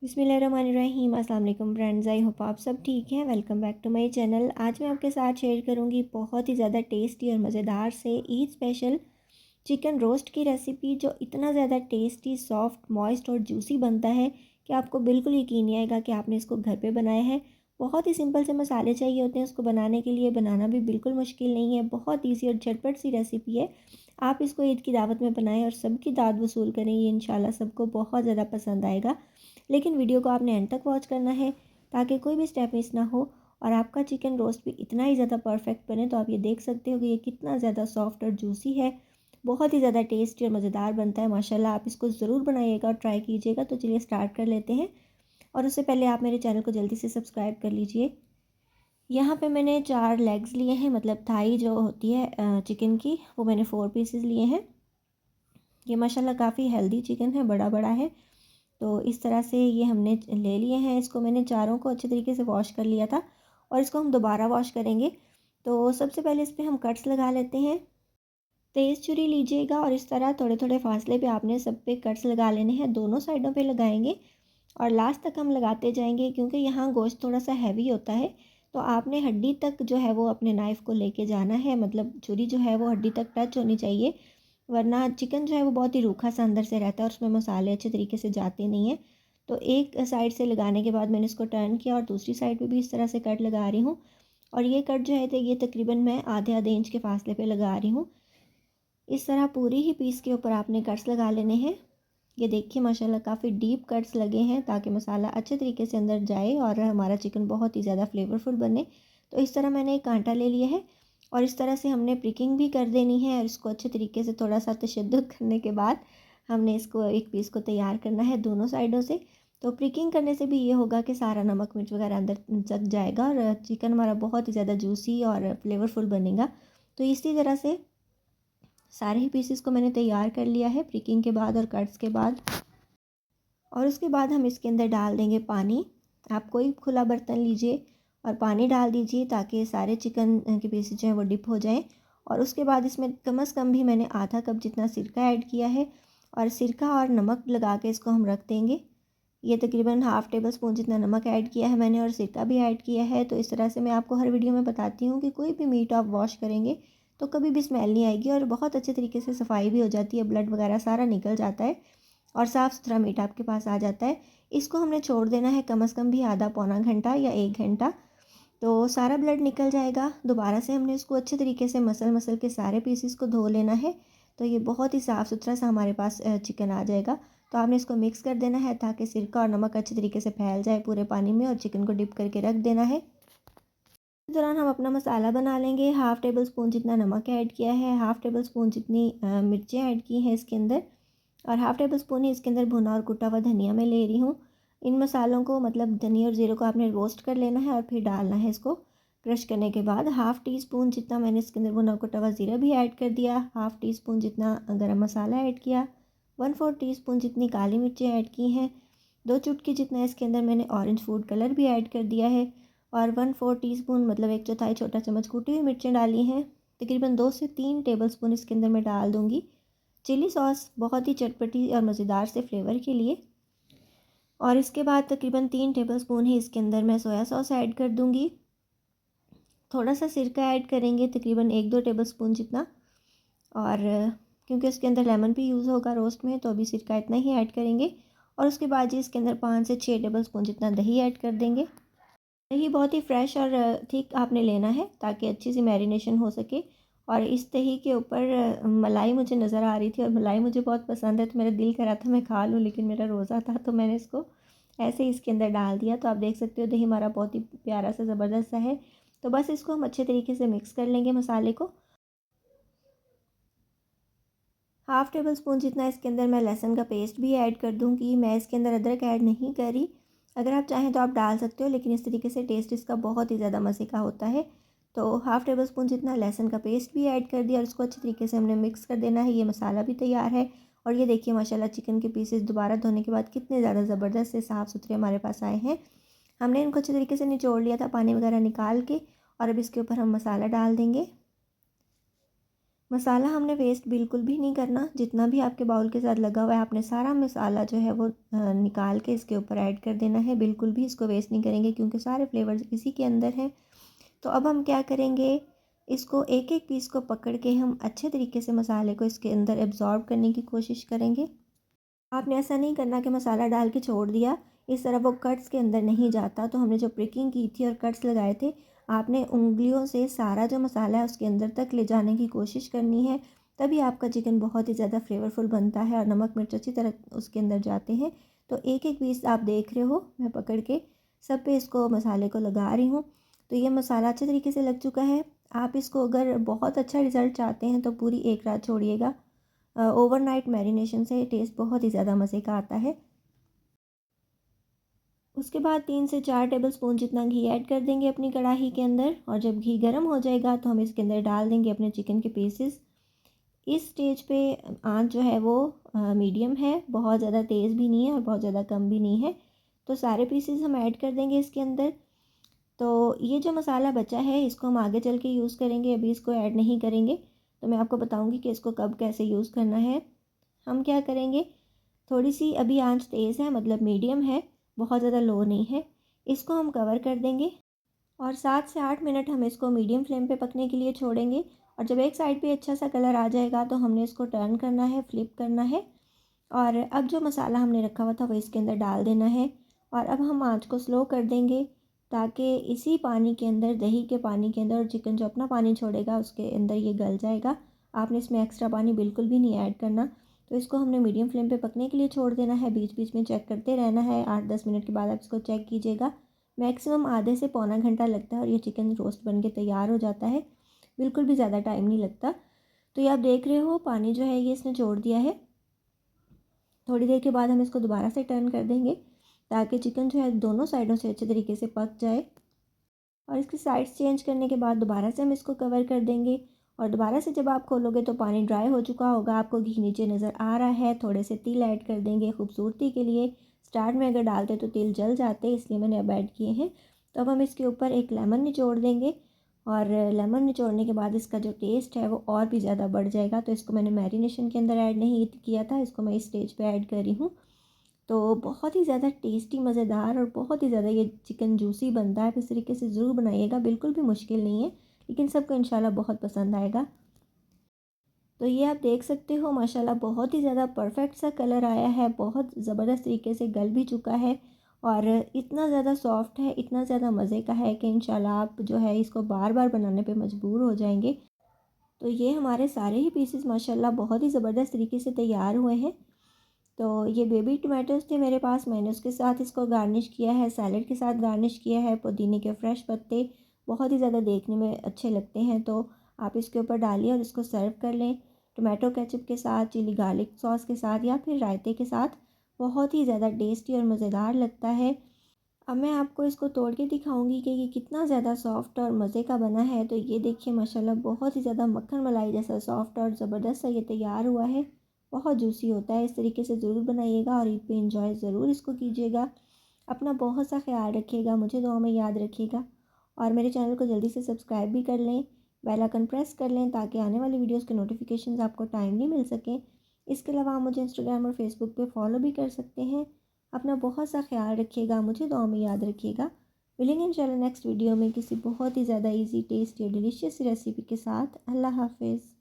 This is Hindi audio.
बिस्मिल्लाहिर्रहमानिर्रहीम। अस्सलाम वालेकुम फ्रेंड्स, आई होप आप सब ठीक हैं। Welcome back to my channel. आज मैं आपके साथ शेयर करूंगी बहुत ही ज़्यादा टेस्टी और मज़ेदार से ईद स्पेशल चिकन रोस्ट की रेसिपी, जो इतना ज़्यादा टेस्टी, सॉफ्ट, मॉइस्ट और जूसी बनता है कि आपको बिल्कुल यकीन नहीं आएगा कि आपने इसको घर पे बनाया है। बहुत ही सिंपल से मसाले चाहिए होते हैं उसको बनाने के लिए, बनाना भी बिल्कुल मुश्किल नहीं है। बहुत ईजी और झटपट सी रेसिपी है। आप इसको ईद की दावत में बनाएं और सबकी दाद वसूल करें, ये इंशाल्लाह सबको बहुत ज़्यादा पसंद आएगा। लेकिन वीडियो को आपने एंड तक वॉच करना है ताकि कोई भी स्टेप मिस ना हो और आपका चिकन रोस्ट भी इतना ही ज़्यादा परफेक्ट बने। तो आप ये देख सकते हो कि ये कितना ज़्यादा सॉफ्ट और जूसी है, बहुत ही ज़्यादा टेस्टी और मज़ेदार बनता है माशाल्लाह। आप इसको ज़रूर बनाइएगा और ट्राई कीजिएगा। तो चलिए स्टार्ट कर लेते हैं। और उससे पहले आप मेरे चैनल को जल्दी से सब्सक्राइब कर लीजिए। यहाँ पे मैंने 4 लेग्स लिए हैं, मतलब थाई जो होती है चिकन की, वो मैंने 4 पीसेस लिए हैं। ये माशाल्लाह काफ़ी हेल्दी चिकन है, बड़ा बड़ा है। तो इस तरह से ये हमने ले लिए हैं। इसको मैंने चारों को अच्छे तरीके से वॉश कर लिया था और इसको हम दोबारा वॉश करेंगे। तो सबसे पहले इस पर हम कट्स लगा लेते हैं। तेज़ छुरी लीजिएगा और इस तरह थोड़े थोड़े फासले पे आपने सब पे कट्स लगा लेने हैं। दोनों साइडों पे लगाएंगे और लास्ट तक हम लगाते जाएंगे, क्योंकि यहाँ गोश्त थोड़ा सा हैवी होता है। तो आपने हड्डी तक जो है वो अपने नाइफ़ को लेके जाना है, मतलब छुरी जो है वो हड्डी तक टच होनी चाहिए, वरना चिकन जो है वो बहुत ही रूखा सा अंदर से रहता है और उसमें मसाले अच्छे तरीके से जाते नहीं हैं। तो एक साइड से लगाने के बाद मैंने इसको टर्न किया और दूसरी साइड पे भी इस तरह से कट लगा रही हूँ। और ये कट जो है तो ये तकरीबन मैं आधे आधे इंच के फासले पे लगा रही हूँ। इस तरह पूरी ही पीस के ऊपर आपने कट्स लगा लेने हैं। ये देखिए माशाल्लाह काफ़ी डीप कट्स लगे हैं ताकि मसाला अच्छे तरीके से अंदर जाए और हमारा चिकन बहुत ही ज़्यादा फ्लेवरफुल बने। तो इस तरह मैंने एक कांटा ले लिया है और इस तरह से हमने प्रिकिंग भी कर देनी है। और इसको अच्छे तरीके से थोड़ा सा तशद्दुद करने के बाद हमने इसको एक पीस को तैयार करना है दोनों साइडों से। तो प्रिकिंग करने से भी ये होगा कि सारा नमक मिर्च वगैरह अंदर जग जाएगा और चिकन हमारा बहुत ही ज़्यादा जूसी और फ्लेवरफुल बनेगा। तो इसी तरह से सारे ही पीसेस को मैंने तैयार कर लिया है प्रिकिंग के बाद और कट्स के बाद। और उसके बाद हम इसके अंदर डाल देंगे पानी। आप कोई खुला बर्तन लीजिए और पानी डाल दीजिए ताकि सारे चिकन के पीसेस जो हैं वो डिप हो जाएं। और उसके बाद इसमें कम से कम भी मैंने आधा कप जितना सिरका ऐड किया है और सिरका और नमक लगा के इसको हम रख देंगे। ये तकरीबन हाफ़ टेबल स्पून जितना नमक ऐड किया है मैंने और सिरका भी ऐड किया है। तो इस तरह से मैं आपको हर वीडियो में बताती हूँ कि कोई भी मीट आप वॉश करेंगे तो कभी भी स्मेल नहीं आएगी और बहुत अच्छे तरीके से सफाई भी हो जाती है, ब्लड वगैरह सारा निकल जाता है और साफ़ सुथरा मीट आपके पास आ जाता है। इसको हमने छोड़ देना है कम से कम भी आधा पौना घंटा या 1 घंटा। तो सारा ब्लड निकल जाएगा। दोबारा से हमने इसको अच्छे तरीके से मसल मसल के सारे पीसेस को धो लेना है। तो ये बहुत ही साफ़ सुथरा सा हमारे पास चिकन आ जाएगा। तो आपने इसको मिक्स कर देना है ताकि सिरका और नमक अच्छे तरीके से फैल जाए पूरे पानी में और चिकन को डिप करके रख देना है। इस दौरान हम अपना मसाला बना लेंगे। हाफ़ टेबल स्पून जितना नमक ऐड किया है, हाफ़ टेबल स्पून जितनी मिर्चें ऐड की हैं इसके अंदर और हाफ़ टेबल स्पून ही इसके अंदर भुना और कुटा हुआ धनिया मैं ले रही हूँ। इन मसालों को, मतलब धनिया और ज़ीरे को आपने रोस्ट कर लेना है और फिर डालना है इसको। क्रश करने के बाद हाफ़ टी स्पून जितना मैंने इसके अंदर भुना कुटा हुआ ज़ीरा भी ऐड कर दिया, हाफ़ टी स्पून जितना गरम मसाला ऐड किया, 1/4 टी स्पून जितनी काली मिर्चें ऐड की हैं, 2 चुटकी जितना इसके अंदर मैंने ऑरेंज फूड कलर भी ऐड कर दिया है और 1/4 टीस्पून, मतलब 1/4 छोटा चम्मच कूटी हुई मिर्चें डाली हैं। तकरीबन 2 से 3 टेबलस्पून इसके अंदर मैं डाल दूँगी चिली सॉस, बहुत ही चटपटी और मज़ेदार से फ्लेवर के लिए। और इसके बाद तकरीबन 3 टेबलस्पून ही इसके अंदर मैं सोया सॉस ऐड कर दूँगी। थोड़ा सा सिरका ऐड करेंगे तकरीबन 1-2 टेबलस्पून जितना। और क्योंकि उसके अंदर लेमन भी यूज़ होगा रोस्ट में, तो अभी सिरका इतना ही ऐड करेंगे। और उसके बाद जी इसके अंदर 5 से 6 टेबलस्पून जितना दही ऐड कर देंगे। दही बहुत ही फ्रेश और थिक आपने लेना है ताकि अच्छी सी मैरिनेशन हो सके। और इस दही के ऊपर मलाई मुझे नज़र आ रही थी और मलाई मुझे बहुत पसंद है, तो मेरा दिल कर रहा था मैं खा लूँ, लेकिन मेरा रोज़ा था तो मैंने इसको ऐसे ही इसके अंदर डाल दिया। तो आप देख सकते हो दही हमारा बहुत ही प्यारा सा ज़बरदस्त सा है। तो बस इसको हम अच्छे तरीके से मिक्स कर लेंगे मसाले को। हाफ़ टेबल स्पून जितना इसके अंदर मैं लहसुन का पेस्ट भी ऐड कर दूँगी। मैं इसके अंदर अदरक ऐड नहीं करी, अगर आप चाहें तो आप डाल सकते हो, लेकिन इस तरीके से टेस्ट इसका बहुत ही ज़्यादा मज़े का होता है। तो हाफ़ टेबल स्पून जितना लहसुन का पेस्ट भी ऐड कर दिया और इसको अच्छे तरीके से हमने मिक्स कर देना है। ये मसाला भी तैयार है और ये देखिए माशाल्लाह चिकन के पीसेस दोबारा धोने के बाद कितने ज़्यादा ज़बरदस्त से साफ़ सुथरे हमारे पास आए हैं। हमने इनको अच्छे तरीके से निचोड़ लिया था पानी वगैरह निकाल के। और अब इसके ऊपर हम मसाला डाल देंगे। मसाला हमने वेस्ट बिल्कुल भी नहीं करना। जितना भी आपके बाउल के साथ लगा हुआ है आपने सारा मसाला जो है वो निकाल के इसके ऊपर ऐड कर देना है। बिल्कुल भी इसको वेस्ट नहीं करेंगे क्योंकि सारे फ्लेवर्स इसी के अंदर हैं। तो अब हम क्या करेंगे, इसको एक एक पीस को पकड़ के हम अच्छे तरीके से मसाले को इसके अंदर एब्जॉर्ब करने की कोशिश करेंगे। आपने ऐसा नहीं करना कि मसाला डाल के छोड़ दिया, इस तरह वो कट्स के अंदर नहीं जाता। तो हमने जो प्रिकिंग की थी और कट्स लगाए थे, आपने उंगलियों से सारा जो मसाला है उसके अंदर तक ले जाने की कोशिश करनी है। तभी आपका चिकन बहुत ही ज़्यादा फ्लेवरफुल बनता है और नमक मिर्च अच्छी तरह उसके अंदर जाते हैं। तो एक एक पीस आप देख रहे हो, मैं पकड़ के सब पे इसको मसाले को लगा रही हूँ। तो ये मसाला अच्छे तरीके से लग चुका है। आप इसको अगर बहुत अच्छा रिज़ल्ट चाहते हैं तो पूरी एक रात छोड़िएगा। ओवरनाइट मैरिनेशन से टेस्ट बहुत ही ज़्यादा मज़े का आता है। उसके बाद 3 से 4 टेबलस्पून जितना घी ऐड कर देंगे अपनी कढ़ाई के अंदर, और जब घी गर्म हो जाएगा तो हम इसके अंदर डाल देंगे अपने चिकन के पीसेस। इस स्टेज पे आंच जो है वो मीडियम है, बहुत ज़्यादा तेज़ भी नहीं है और बहुत ज़्यादा कम भी नहीं है। तो सारे पीसेस हम ऐड कर देंगे इसके अंदर। तो ये जो मसाला बचा है इसको हम आगे चल के यूज़ करेंगे, अभी इसको ऐड नहीं करेंगे। तो मैं आपको बताऊँगी कि इसको कब कैसे यूज़ करना है। हम क्या करेंगे, थोड़ी सी अभी आंच तेज़ है, मतलब मीडियम है, बहुत ज़्यादा लो नहीं है। इसको हम कवर कर देंगे और 7 से 8 मिनट हम इसको मीडियम फ्लेम पे पकने के लिए छोड़ेंगे। और जब एक साइड पे अच्छा सा कलर आ जाएगा तो हमने इसको टर्न करना है, फ्लिप करना है। और अब जो मसाला हमने रखा हुआ था वो इसके अंदर डाल देना है। और अब हम आँच को स्लो कर देंगे ताकि इसी पानी के अंदर, दही के पानी के अंदर, और चिकन जो अपना पानी छोड़ेगा उसके अंदर ये गल जाएगा। आपने इसमें एक्स्ट्रा पानी बिल्कुल भी नहीं ऐड करना। तो इसको हमने मीडियम फ्लेम पे पकने के लिए छोड़ देना है। बीच बीच में चेक करते रहना है, 8-10 मिनट के बाद आप इसको चेक कीजिएगा। मैक्सिमम आधे से पौना घंटा लगता है और ये चिकन रोस्ट बन के तैयार हो जाता है। बिल्कुल भी ज़्यादा टाइम नहीं लगता। तो ये आप देख रहे हो पानी जो है ये इसने छोड़ दिया है। थोड़ी देर के बाद हम इसको दोबारा से टर्न कर देंगे ताकि चिकन जो है दोनों साइडों से अच्छे तरीके से पक जाए। और इसकी साइड्स चेंज करने के बाद दोबारा से हम इसको कवर कर देंगे। और दोबारा से जब आप खोलोगे तो पानी ड्राई हो चुका होगा, आपको घी नीचे नज़र आ रहा है। थोड़े से तिल ऐड कर देंगे खूबसूरती के लिए। स्टार्ट में अगर डालते तो तिल जल जाते, इसलिए मैंने अब ऐड किए हैं। तो अब हम इसके ऊपर एक लेमन निचोड़ देंगे और लेमन निचोड़ने के बाद इसका जो टेस्ट है वो और भी ज़्यादा बढ़ जाएगा। तो इसको मैंने मैरिनेशन के अंदर ऐड नहीं किया था, इसको मैं इस स्टेज पे ऐड कर रही हूँ। तो बहुत ही ज़्यादा टेस्टी, मज़ेदार और बहुत ही ज़्यादा ये चिकन जूसी बनता है। आप इस तरीके से ज़रूर बनाइएगा, बिल्कुल भी मुश्किल नहीं है, लेकिन सबको इंशाल्लाह बहुत पसंद आएगा। तो ये आप देख सकते हो माशाल्लाह बहुत ही ज़्यादा परफेक्ट सा कलर आया है, बहुत ज़बरदस्त तरीके से गल भी चुका है और इतना ज़्यादा सॉफ्ट है, इतना ज़्यादा मज़े का है कि इंशाल्लाह आप जो है इसको बार बार बनाने पे मजबूर हो जाएंगे। तो ये हमारे सारे ही पीसेस माशाल्लाह बहुत ही ज़बरदस्त तरीके से तैयार हुए हैं। तो ये बेबी टमाटोज़ थे मेरे पास, मैंने उसके साथ इसको गार्निश किया है, सैलेड के साथ गार्निश किया है। पुदीने के फ्रेश पत्ते बहुत ही ज़्यादा देखने में अच्छे लगते हैं, तो आप इसके ऊपर डालिए और इसको सर्व कर लें टोमेटो केचप के साथ, चिली गार्लिक सॉस के साथ या फिर रायते के साथ। बहुत ही ज़्यादा टेस्टी और मज़ेदार लगता है। अब मैं आपको इसको तोड़ के दिखाऊंगी कि ये कितना ज़्यादा सॉफ्ट और मज़े का बना है। तो ये देखिए माशाल्लाह बहुत ही ज़्यादा मक्खन मलाई जैसा सॉफ्ट और ज़बरदस्त सा ये तैयार हुआ है। बहुत जूसी होता है, इस तरीके से ज़रूर बनाइएगा और ईद पे इंजॉय ज़रूर इसको कीजिएगा। अपना बहुत सा ख्याल रखिएगा, मुझे दुआ में याद रखिएगा और मेरे चैनल को जल्दी से सब्सक्राइब भी कर लें, बेल आइकन प्रेस कर लें ताकि आने वाली वीडियोज़ के नोटिफिकेशन आपको टाइमली मिल सकें। इसके अलावा आप मुझे इंस्टाग्राम और फेसबुक पे फॉलो भी कर सकते हैं। अपना बहुत सा ख्याल रखिएगा, मुझे दुआ में याद रखिएगा। मिलेंगे इंशाल्लाह नेक्स्ट वीडियो में किसी बहुत ही ज़्यादा इजी, टेस्टी और डिलीशियस रेसिपी के साथ। अल्लाह हाफिज़।